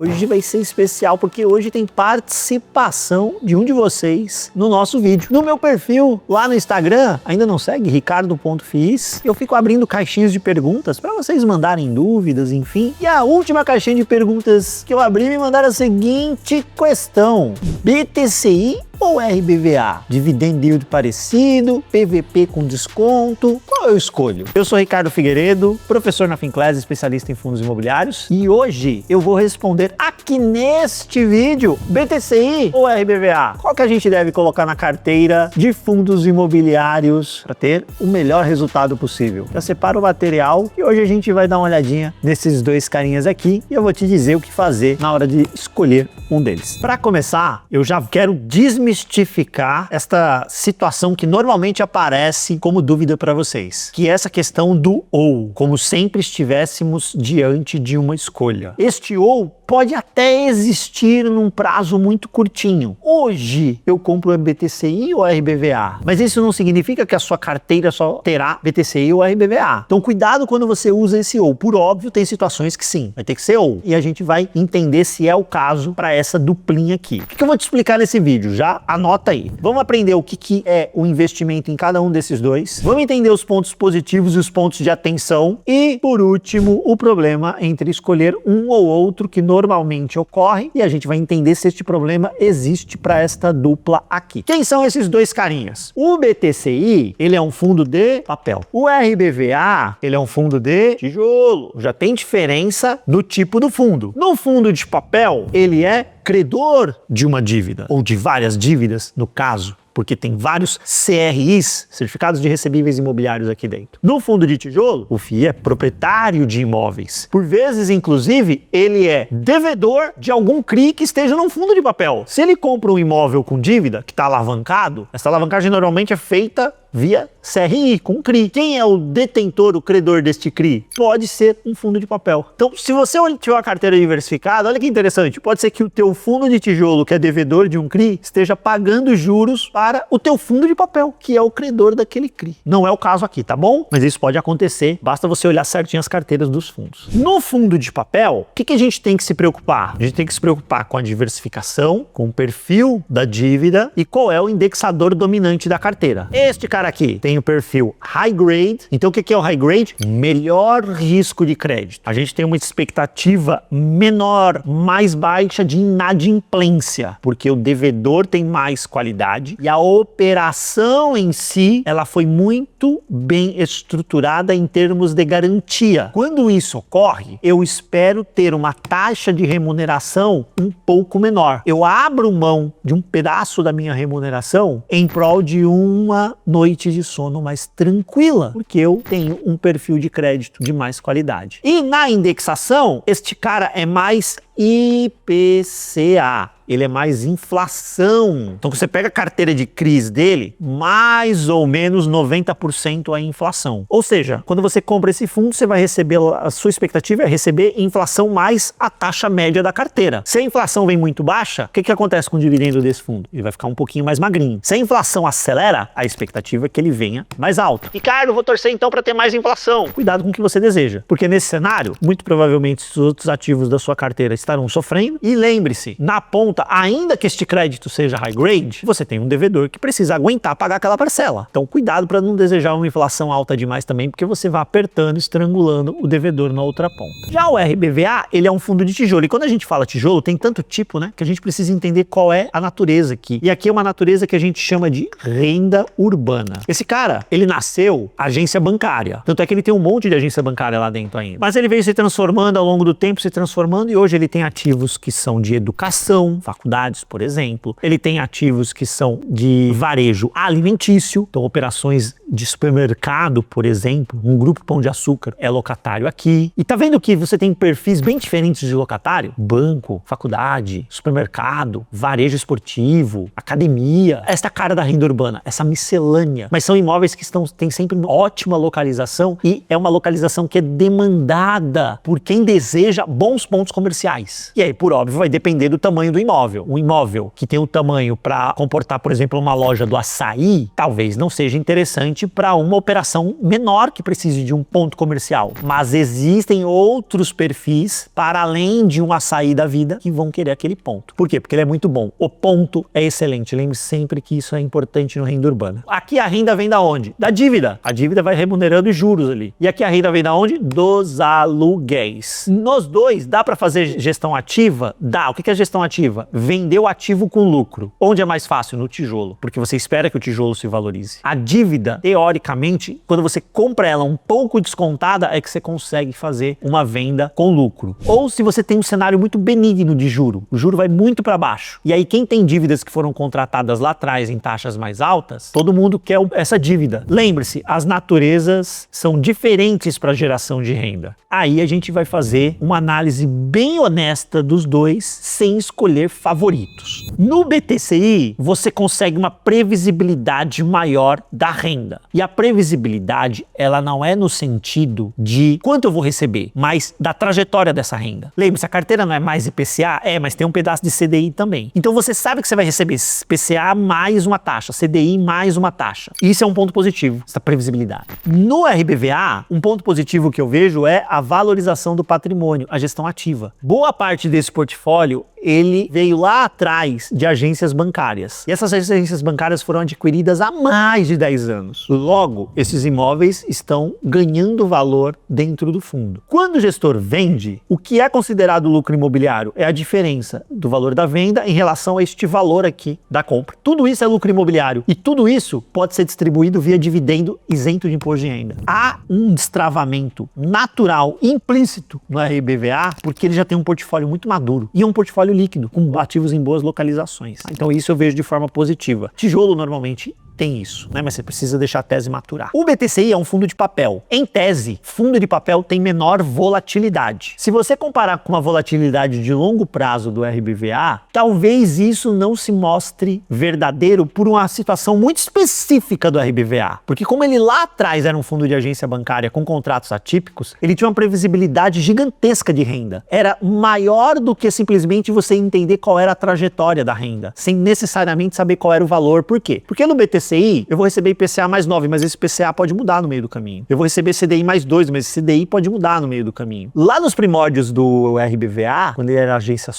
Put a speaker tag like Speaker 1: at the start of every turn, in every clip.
Speaker 1: Hoje vai ser especial porque hoje tem participação de um de vocês no nosso vídeo. No meu perfil lá no Instagram, ainda não segue? Ricardo.fiz. Eu fico abrindo caixinhas de perguntas para vocês mandarem dúvidas, enfim. E a última caixinha de perguntas que eu abri me mandaram a seguinte questão: BTCI ou RBVA? Dividend yield parecido, PVP com desconto, qual eu escolho? Eu sou Ricardo Figueiredo, professor na Finclass, especialista em fundos imobiliários, e hoje eu vou responder aqui neste vídeo: BTCI ou RBVA? Qual que a gente deve colocar na carteira de fundos imobiliários para ter o melhor resultado possível? Já separa o material e hoje a gente vai dar uma olhadinha nesses dois carinhas aqui e eu vou te dizer o que fazer na hora de escolher um deles. Para começar, eu já quero desmistificar esta situação que normalmente aparece como dúvida para vocês, que é essa questão do ou, como sempre estivéssemos diante de uma escolha. Este ou pode até existir num prazo muito curtinho. Hoje eu compro a BTCI ou a RBVA, mas isso não significa que a sua carteira só terá BTCI ou RBVA. Então cuidado quando você usa esse ou. Por óbvio, tem situações que sim, vai ter que ser ou. E a gente vai entender se é o caso para essa duplinha aqui. O que eu vou te explicar nesse vídeo? Já anota aí. Vamos aprender o que é o investimento em cada um desses dois. Vamos entender os pontos positivos e os pontos de atenção. E, por último, o problema entre escolher um ou outro que normalmente ocorre. E a gente vai entender se este problema existe para esta dupla aqui. Quem são esses dois carinhas? O BTCI, ele é um fundo de papel. O RBVA, ele é um fundo de tijolo. Já tem diferença no tipo do fundo. No fundo de papel, ele é credor de uma dívida, ou de várias dívidas, no caso, porque tem vários CRIs, Certificados de Recebíveis Imobiliários, aqui dentro. No fundo de tijolo, o FII é proprietário de imóveis. Por vezes, inclusive, ele é devedor de algum CRI que esteja num fundo de papel. Se ele compra um imóvel com dívida, que está alavancado, essa alavancagem normalmente é feita via CRI, com CRI. Quem é o detentor, o credor deste CRI? Pode ser um fundo de papel. Então, se você tiver uma carteira diversificada, olha que interessante, pode ser que o teu fundo de tijolo, que é devedor de um CRI, esteja pagando juros para o teu fundo de papel, que é o credor daquele CRI. Não é o caso aqui, tá bom? Mas isso pode acontecer, basta você olhar certinho as carteiras dos fundos. No fundo de papel, o que a gente tem que se preocupar? A gente tem que se preocupar com a diversificação, com o perfil da dívida e qual é o indexador dominante da carteira. Este cara aqui tem o perfil high grade. Então o que é o high grade? Melhor risco de crédito. A gente tem uma expectativa menor, mais baixa de inadimplência, porque o devedor tem mais qualidade e a operação em si, ela foi muito bem estruturada em termos de garantia. Quando isso ocorre, eu espero ter uma taxa de remuneração um pouco menor. Eu abro mão de um pedaço da minha remuneração em prol de uma noite de sono mais tranquila, porque eu tenho um perfil de crédito de mais qualidade. E na indexação, este cara é mais IPCA. Ele é mais inflação. Então, você pega a carteira de CRIs dele, mais ou menos 90% é inflação. Ou seja, quando você compra esse fundo, você vai receber, a sua expectativa é receber inflação mais a taxa média da carteira. Se a inflação vem muito baixa, o que acontece com o dividendo desse fundo? Ele vai ficar um pouquinho mais magrinho. Se a inflação acelera, a expectativa é que ele venha mais alto. Ricardo, vou torcer então para ter mais inflação. Cuidado com o que você deseja, porque nesse cenário, muito provavelmente os outros ativos da sua carteira estarão sofrendo. E lembre-se, na ponta, ainda que este crédito seja high grade, você tem um devedor que precisa aguentar pagar aquela parcela. Então cuidado para não desejar uma inflação alta demais também, porque você vai apertando, estrangulando o devedor na outra ponta. Já o RBVA, ele é um fundo de tijolo. E quando a gente fala tijolo, tem tanto tipo, né, que a gente precisa entender qual é a natureza aqui. E aqui é uma natureza que a gente chama de renda urbana. Esse cara, ele nasceu agência bancária. Tanto é que ele tem um monte de agência bancária lá dentro ainda. Mas ele veio se transformando ao longo do tempo, se transformando, e hoje ele tem ativos que são de educação, faculdades, por exemplo. Ele tem ativos que são de varejo alimentício, então operações de supermercado, por exemplo. Um grupo Pão de Açúcar é locatário aqui. E tá vendo que você tem perfis bem diferentes de locatário? Banco, faculdade, supermercado, varejo esportivo, academia. Esta cara da renda urbana, essa miscelânea. Mas são imóveis que têm sempre uma ótima localização e é uma localização que é demandada por quem deseja bons pontos comerciais. reais. E aí, por óbvio, vai depender do tamanho do imóvel. Um imóvel que tem o tamanho para comportar, por exemplo, uma loja do açaí, talvez não seja interessante para uma operação menor que precise de um ponto comercial. Mas existem outros perfis para além de um açaí da vida que vão querer aquele ponto. Por quê? Porque ele é muito bom. O ponto é excelente. Lembre sempre que isso é importante no renda urbana. Aqui a renda vem da onde? Da dívida. A dívida vai remunerando juros ali. E aqui a renda vem da onde? Dos aluguéis. Nos dois, dá para fazer gestão ativa? Dá. O que é gestão ativa? Vender o ativo com lucro. Onde é mais fácil? No tijolo. Porque você espera que o tijolo se valorize. A dívida, teoricamente, quando você compra ela um pouco descontada, é que você consegue fazer uma venda com lucro. Ou se você tem um cenário muito benigno de juro, o juro vai muito para baixo. E aí quem tem dívidas que foram contratadas lá atrás em taxas mais altas, todo mundo quer essa dívida. Lembre-se, as naturezas são diferentes para a geração de renda. Aí a gente vai fazer uma análise bem honesta dos dois, sem escolher favoritos. No BTCI, você consegue uma previsibilidade maior da renda. E a previsibilidade, ela não é no sentido de quanto eu vou receber, mas da trajetória dessa renda. Lembre-se, a carteira não é mais IPCA? É, mas tem um pedaço de CDI também. Então você sabe que você vai receber IPCA mais uma taxa, CDI mais uma taxa. Isso é um ponto positivo, essa previsibilidade. No RBVA, um ponto positivo que eu vejo é a valorização do patrimônio, a gestão ativa. Boa parte desse portfólio ele veio lá atrás de agências bancárias. E essas agências bancárias foram adquiridas há mais de 10 anos. Logo, esses imóveis estão ganhando valor dentro do fundo. Quando o gestor vende, o que é considerado lucro imobiliário é a diferença do valor da venda em relação a este valor aqui da compra. Tudo isso é lucro imobiliário e tudo isso pode ser distribuído via dividendo isento de imposto de renda. Há um destravamento natural, implícito no RBVA, porque ele já tem um portfólio muito maduro e é um portfólio líquido, com ativos em boas localizações. Então isso eu vejo de forma positiva. Tijolo normalmente tem isso, né? Mas você precisa deixar a tese maturar. O BTCI é um fundo de papel. Em tese, fundo de papel tem menor volatilidade. Se você comparar com a volatilidade de longo prazo do RBVA, talvez isso não se mostre verdadeiro por uma situação muito específica do RBVA. Porque como ele lá atrás era um fundo de agência bancária com contratos atípicos, ele tinha uma previsibilidade gigantesca de renda. Era maior do que simplesmente você entender qual era a trajetória da renda, sem necessariamente saber qual era o valor. Por quê? Porque no BTCI eu vou receber IPCA mais 9, mas esse IPCA pode mudar no meio do caminho. Eu vou receber CDI mais 2, mas esse CDI pode mudar no meio do caminho. Lá nos primórdios do RBVA, quando ele era agência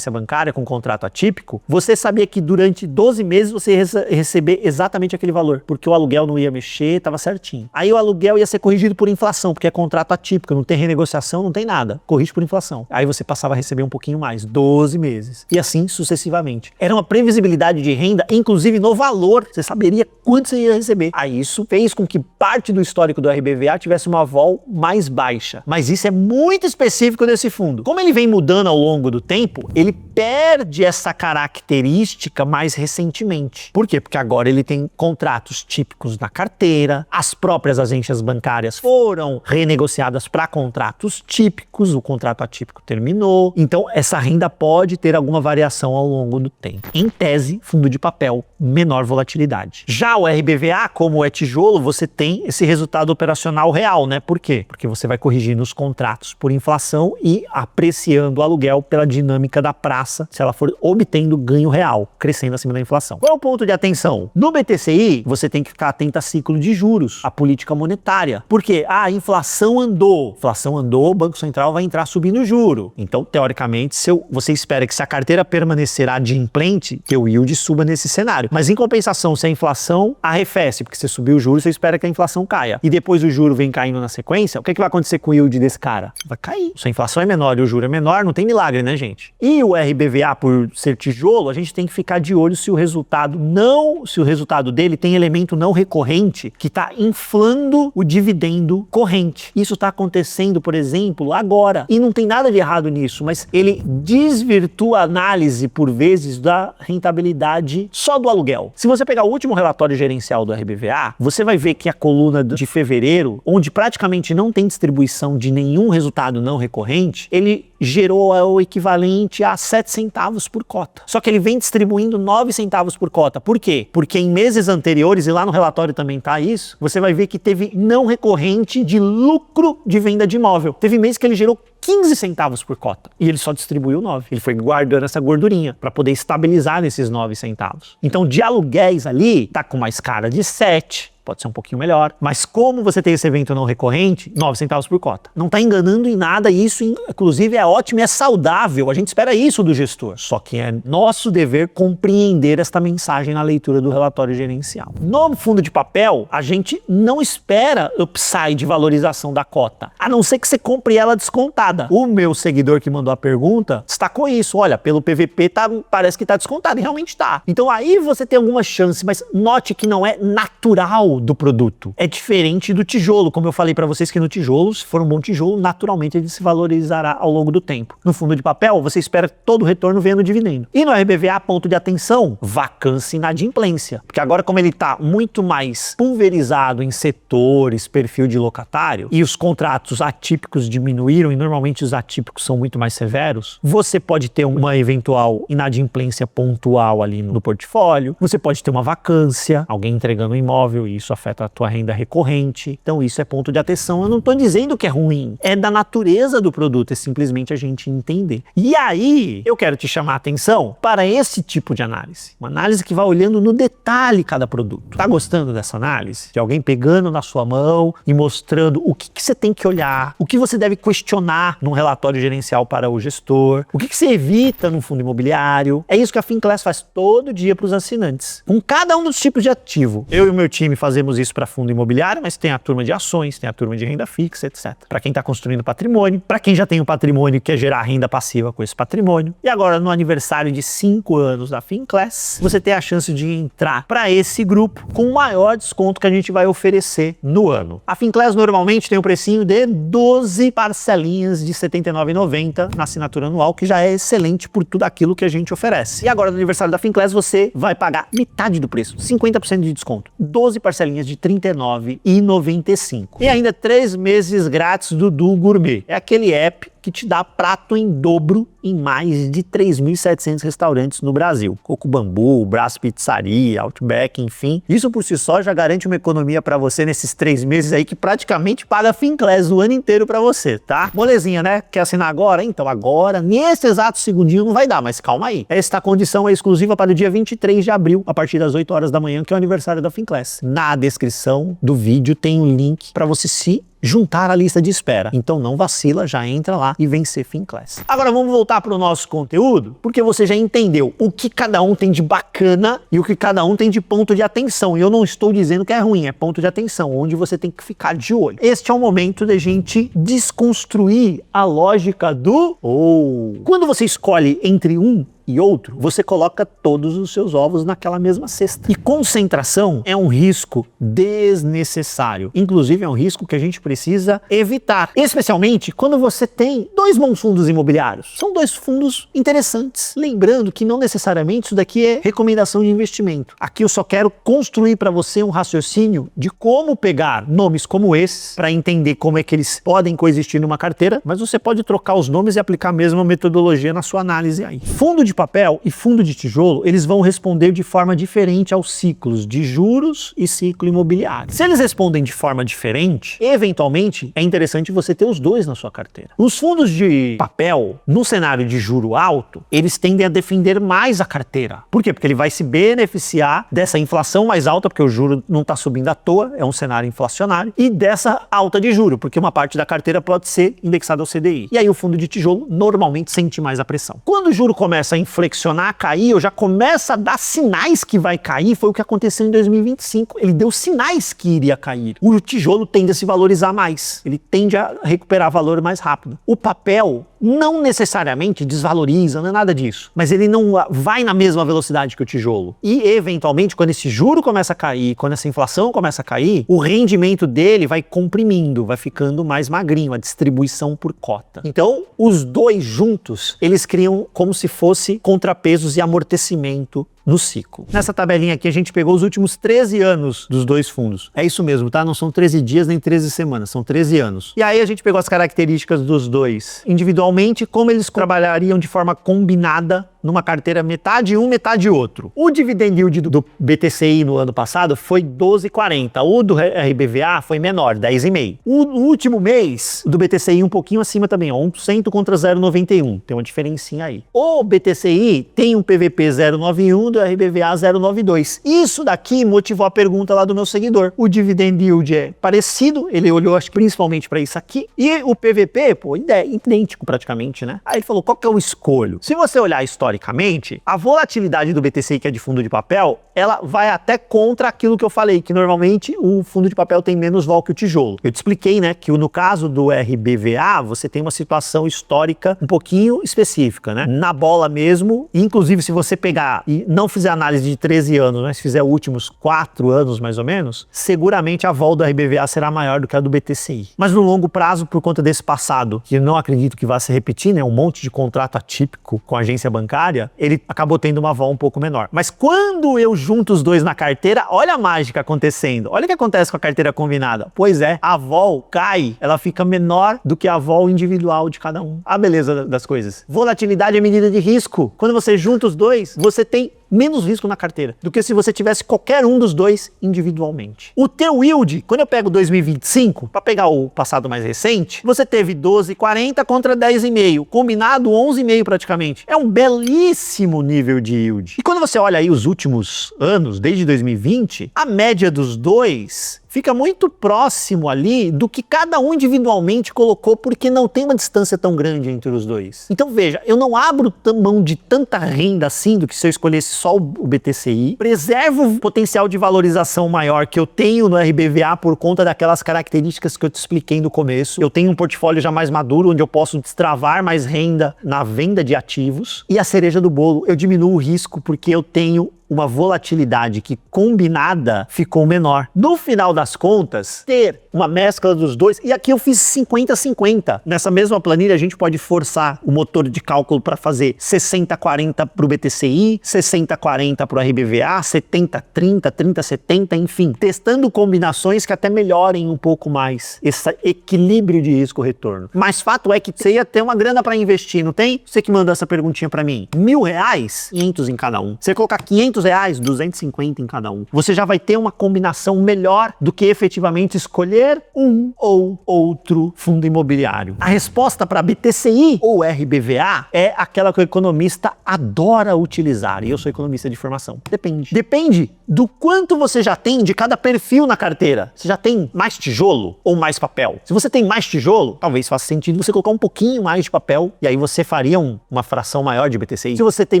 Speaker 1: bancária com contrato atípico, você sabia que durante 12 meses você ia receber exatamente aquele valor, porque o aluguel não ia mexer, estava certinho. Aí o aluguel ia ser corrigido por inflação, porque é contrato atípico, não tem renegociação, não tem nada. Corrige por inflação. Aí você passava a receber um pouquinho mais, 12 meses. E assim sucessivamente. Era uma previsibilidade de renda, inclusive no valor. Você saberia quanto você ia receber. Aí isso fez com que parte do histórico do RBVA tivesse uma vol mais baixa. Mas isso é muito específico desse fundo. Como ele vem mudando ao longo do tempo, ele perde essa característica mais recentemente. Por quê? Porque agora ele tem contratos típicos na carteira, as próprias agências bancárias foram renegociadas para contratos típicos, o contrato atípico terminou. Então essa renda pode ter alguma variação ao longo do tempo. Em tese, fundo de papel, menor volatilidade. Já o RBVA, como é tijolo, você tem esse resultado operacional real, né? Por quê? Porque você vai corrigindo os contratos por inflação e apreciando o aluguel pela dinâmica da praça, se ela for obtendo ganho real, crescendo acima da inflação. Qual é o ponto de atenção? No BTCI, você tem que ficar atento a ciclo de juros, a política monetária. Por quê? A inflação andou. Inflação andou, o Banco Central vai entrar subindo o juro. Então, teoricamente, você espera que se a carteira permanecer adimplente, que o yield suba nesse cenário. Mas em compensação, se a inflação arrefece, porque você subiu o juro, você espera que a inflação caia. E depois o juro vem caindo na sequência, o que vai acontecer com o yield desse cara? Vai cair. Se a inflação é menor e o juro é menor, não tem milagre, né, gente? E o RBVA, por ser tijolo, a gente tem que ficar de olho se o resultado dele tem elemento não recorrente que está inflando o dividendo corrente. Isso está acontecendo, por exemplo, agora. E não tem nada de errado nisso, mas ele desvirtua a análise, por vezes, da rentabilidade só do aluguel. Se você pegar o último relatório gerencial do RBVA, você vai ver que a coluna de fevereiro, onde praticamente não tem distribuição de nenhum resultado não recorrente, ele gerou o equivalente a 7 centavos por cota. Só que ele vem distribuindo 9 centavos por cota. Por quê? Porque em meses anteriores, e lá no relatório também tá isso, você vai ver que teve não recorrente de lucro de venda de imóvel. Teve mês que ele gerou 15 centavos por cota. E ele só distribuiu 9. Ele foi guardando essa gordurinha para poder estabilizar nesses 9 centavos. Então, de aluguéis ali, tá com uma escala de 7. Pode ser um pouquinho melhor, mas como você tem esse evento não recorrente, 9 centavos por cota. Não está enganando em nada, e isso inclusive é ótimo e é saudável, a gente espera isso do gestor. Só que é nosso dever compreender esta mensagem na leitura do relatório gerencial. No fundo de papel, a gente não espera upside, valorização da cota, a não ser que você compre ela descontada. O meu seguidor que mandou a pergunta destacou isso, olha, pelo PVP parece que está descontado, e realmente está. Então aí você tem alguma chance, mas note que não é natural do produto. É diferente do tijolo, como eu falei para vocês que no tijolo, se for um bom tijolo, naturalmente ele se valorizará ao longo do tempo. No fundo de papel, você espera todo o retorno vendo dividendo. E no RBVA, ponto de atenção, vacância e inadimplência. Porque agora, como ele está muito mais pulverizado em setores, perfil de locatário, e os contratos atípicos diminuíram, e normalmente os atípicos são muito mais severos, você pode ter uma eventual inadimplência pontual ali no portfólio, você pode ter uma vacância, alguém entregando um imóvel e isso afeta a tua renda recorrente. Então isso é ponto de atenção. Eu não estou dizendo que é ruim, é da natureza do produto, é simplesmente a gente entender. E aí, eu quero te chamar a atenção para esse tipo de análise. Uma análise que vai olhando no detalhe cada produto. Tá gostando dessa análise? De alguém pegando na sua mão e mostrando o que você tem que olhar, o que você deve questionar num relatório gerencial para o gestor, o que você evita num fundo imobiliário. É isso que a Finclass faz todo dia para os assinantes. Com cada um dos tipos de ativo. Eu e o meu time fazemos isso para fundo imobiliário, mas tem a turma de ações, tem a turma de renda fixa, etc. Para quem está construindo patrimônio, para quem já tem um patrimônio e quer gerar renda passiva com esse patrimônio. E agora, no aniversário de 5 anos da Finclass, você tem a chance de entrar para esse grupo com o maior desconto que a gente vai oferecer no ano. A Finclass normalmente tem um precinho de 12 parcelinhas de R$ 79,90 na assinatura anual, que já é excelente por tudo aquilo que a gente oferece. E agora, no aniversário da Finclass, você vai pagar metade do preço, 50% de desconto. 12 parcelinhas de R$ 39,95. E ainda 3 meses grátis do Du Gourmet. É aquele app que te dá prato em dobro em mais de 3.700 restaurantes no Brasil. Coco Bambu, Brás Pizzaria, Outback, enfim. Isso por si só já garante uma economia para você nesses 3 meses aí que praticamente paga a Finclass o ano inteiro para você, tá? Molezinha, né? Quer assinar agora? Então agora, nesse exato segundinho não vai dar, mas calma aí. Esta condição é exclusiva para o dia 23 de abril, a partir das 8 horas da manhã, que é o aniversário da Finclass. Na descrição do vídeo tem um link para você se juntar à lista de espera. Então não vacila, já entra lá e vem ser Finclass. Agora vamos voltar para o nosso conteúdo, porque você já entendeu o que cada um tem de bacana e o que cada um tem de ponto de atenção. E eu não estou dizendo que é ruim, é ponto de atenção, onde você tem que ficar de olho. Este é o momento da gente desconstruir a lógica do ou. Quando você escolhe entre um e outro, você coloca todos os seus ovos naquela mesma cesta. E concentração é um risco desnecessário. Inclusive é um risco que a gente precisa evitar. Especialmente quando você tem 2 bons fundos imobiliários. São 2 fundos interessantes. Lembrando que não necessariamente isso daqui é recomendação de investimento. Aqui eu só quero construir para você um raciocínio de como pegar nomes como esses para entender como é que eles podem coexistir numa carteira, mas você pode trocar os nomes e aplicar a mesma metodologia na sua análise aí. Fundo de papel e fundo de tijolo, eles vão responder de forma diferente aos ciclos de juros e ciclo imobiliário. Se eles respondem de forma diferente, eventualmente é interessante você ter os 2 na sua carteira. Os fundos de papel, no cenário de juro alto, eles tendem a defender mais a carteira. Por quê? Porque ele vai se beneficiar dessa inflação mais alta, porque o juro não está subindo à toa, é um cenário inflacionário, e dessa alta de juro, porque uma parte da carteira pode ser indexada ao CDI. E aí o fundo de tijolo normalmente sente mais a pressão. Quando o juro começa a flexionar, cair, ou já começa a dar sinais que vai cair, foi o que aconteceu em 2025. Ele deu sinais que iria cair. O tijolo tende a se valorizar mais. Ele tende a recuperar valor mais rápido. O papel não necessariamente desvaloriza, não é nada disso. Mas ele não vai na mesma velocidade que o tijolo. E, eventualmente, quando esse juro começa a cair, quando essa inflação começa a cair, o rendimento dele vai comprimindo, vai ficando mais magrinho, a distribuição por cota. Então, os 2 juntos, eles criam como se fosse contrapesos e amortecimento no ciclo. Nessa tabelinha aqui a gente pegou os últimos 13 anos dos dois fundos. É isso mesmo, tá? Não são 13 dias nem 13 semanas, são 13 anos. E aí a gente pegou as características dos dois individualmente, como eles trabalhariam de forma combinada numa carteira metade um, metade outro. O dividend yield do BTCI no ano passado foi 12,40. O do RBVA foi menor, 10,5. O último mês do BTCI um pouquinho acima também, 1% contra 0,91. Tem uma diferencinha aí. O BTCI tem um PVP 0,91, do RBVA 0,92. Isso daqui motivou a pergunta lá do meu seguidor. O dividend yield é parecido, ele olhou acho que principalmente para isso aqui, e o PVP, pô, idêntico praticamente, né? Aí ele falou, qual que eu escolho? Se você olhar historicamente, a volatilidade do BTCI, que é de fundo de papel, ela vai até contra aquilo que eu falei, que normalmente o fundo de papel tem menos vol que o tijolo. Eu te expliquei, né, que no caso do RBVA, você tem uma situação histórica um pouquinho específica, né? Na bola mesmo, inclusive se você pegar e não fizer análise de 13 anos, né, se fizer os últimos 4 anos mais ou menos, seguramente a vol do RBVA será maior do que a do BTCI. Mas no longo prazo, por conta desse passado, que eu não acredito que vá se repetir, né, um monte de contrato atípico com a agência bancária, ele acabou tendo uma vol um pouco menor. Mas quando eu junto os dois na carteira, olha a mágica acontecendo. Olha o que acontece com a carteira combinada. Pois é, a vol cai, ela fica menor do que a vol individual de cada um. A beleza das coisas. Volatilidade é medida de risco. Quando você junta os dois, você tem menos risco na carteira do que se você tivesse qualquer um dos dois individualmente. O teu yield, quando eu pego 2025, para pegar o passado mais recente, você teve 12,40 contra 10,5, combinado 11,5 praticamente. É um belíssimo nível de yield. E quando você olha aí os últimos anos, desde 2020, a média dos dois fica muito próximo ali do que cada um individualmente colocou, porque não tem uma distância tão grande entre os dois. Então veja, eu não abro mão de tanta renda assim do que se eu escolhesse só o BTCI, preservo o potencial de valorização maior que eu tenho no RBVA por conta daquelas características que eu te expliquei no começo. Eu tenho um portfólio já mais maduro, onde eu posso destravar mais renda na venda de ativos. E a cereja do bolo, eu diminuo o risco porque eu tenho uma volatilidade que combinada ficou menor. No final das contas, ter uma mescla dos dois, e aqui eu fiz 50-50. Nessa mesma planilha a gente pode forçar o motor de cálculo para fazer 60-40 para o BTCI, 60-40 para o RBVA, 70-30, 30-70, enfim, testando combinações que até melhorem um pouco mais esse equilíbrio de risco-retorno. Mas fato é que você ia ter uma grana para investir, não tem? Você que mandou essa perguntinha para mim. R$1.000, 500 em cada um. Você colocar 500 reais, 250 em cada um. Você já vai ter uma combinação melhor do que efetivamente escolher um ou outro fundo imobiliário. A resposta para BTCI ou RBVA é aquela que o economista adora utilizar. E eu sou economista de formação. Depende. Depende do quanto você já tem de cada perfil na carteira. Você já tem mais tijolo ou mais papel? Se você tem mais tijolo, talvez faça sentido você colocar um pouquinho mais de papel e aí você faria uma fração maior de BTCI. Se você tem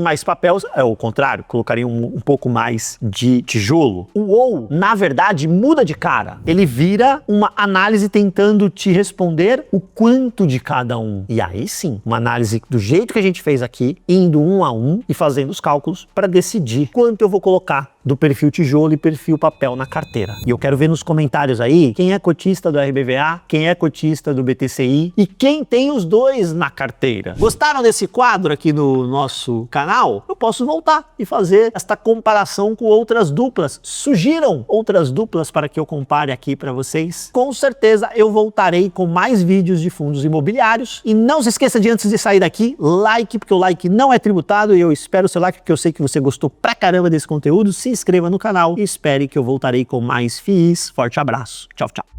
Speaker 1: mais papel, é o contrário, colocaria um pouco mais de tijolo. O ou, na verdade, muda de cara. Ele vira uma análise tentando te responder o quanto de cada um. E aí sim, uma análise do jeito que a gente fez aqui, indo um a um e fazendo os cálculos para decidir quanto eu vou colocar do perfil tijolo e perfil papel na carteira. E eu quero ver nos comentários aí quem é cotista do RBVA, quem é cotista do BTCI e quem tem os dois na carteira. Gostaram desse quadro aqui no nosso canal? Eu posso voltar e fazer esta comparação com outras duplas. Sugiram outras duplas para que eu compare aqui para vocês. Com certeza eu voltarei com mais vídeos de fundos imobiliários. E não se esqueça de, antes de sair daqui, like, porque o like não é tributado e eu espero o seu like porque eu sei que você gostou pra caramba desse conteúdo. Se inscreva no canal e espere que eu voltarei com mais FIIs. Forte abraço. Tchau, tchau.